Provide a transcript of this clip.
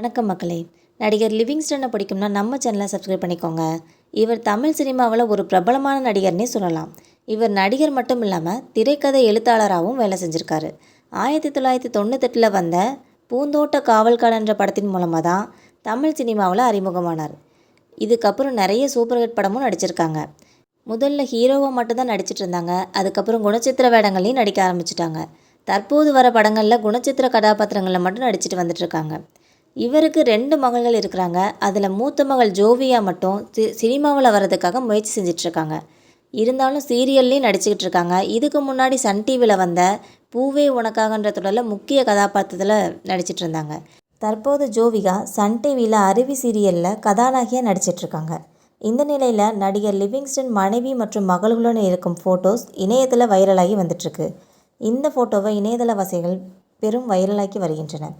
வணக்கம் மக்களே. நடிகர் லிவிங்ஸ்டனை பிடிக்கும்னா நம்ம சேனலை சப்ஸ்கிரைப் பண்ணிக்கோங்க. இவர் தமிழ் சினிமாவில் ஒரு பிரபலமான நடிகர்னே சொல்லலாம். இவர் நடிகர் மட்டும் இல்லாமல் திரைக்கதை எழுத்தாளராகவும் வேலை செஞ்சுருக்காரு. 1998 வந்த பூந்தோட்ட காவல்காரன் என்ற படத்தின் மூலமாக தான் தமிழ் சினிமாவில் அறிமுகமானார். இதுக்கப்புறம் நிறைய சூப்பர் ஹிட் படமும் நடிச்சிருக்காங்க. முதல்ல ஹீரோவாக மட்டும்தான் நடிச்சிட்டு இருந்தாங்க. அதுக்கப்புறம் குணச்சித்திர வேடங்களையும் நடிக்க ஆரம்பிச்சிட்டாங்க. தற்போது வர படங்களில் குணச்சித்திர கதாபாத்திரங்களில் மட்டும் நடிச்சிட்டு வந்துட்டுருக்காங்க. இவருக்கு 2 மகள்கள் இருக்கிறாங்க. அதில் மூத்த மகள் ஜோவியா மட்டும் சினிமாவில் வர்றதுக்காக முயற்சி செஞ்சிட்ருக்காங்க. இருந்தாலும் சீரியல்லையும் நடிச்சுக்கிட்டு இருக்காங்க. இதுக்கு முன்னாடி சன் டிவியில் வந்த பூவே உனக்காகன்ற தொடரில் முக்கிய கதாபாத்திரத்தில் நடிச்சிட்டு இருந்தாங்க. தற்போது ஜோவிகா சன் டிவியில் அருவி சீரியலில் கதாநாயகியாக நடிச்சிட்ருக்காங்க. இந்த நிலையில் நடிகர் லிவிங்ஸ்டன் மனைவி மற்றும் மகள்களுடன் இருக்கும் ஃபோட்டோஸ் இணையத்தில் வைரலாகி வந்துட்டுருக்கு. இந்த ஃபோட்டோவை இணையதளவாசிகள் பெரும் வைரலாக்கி வருகின்றனர்.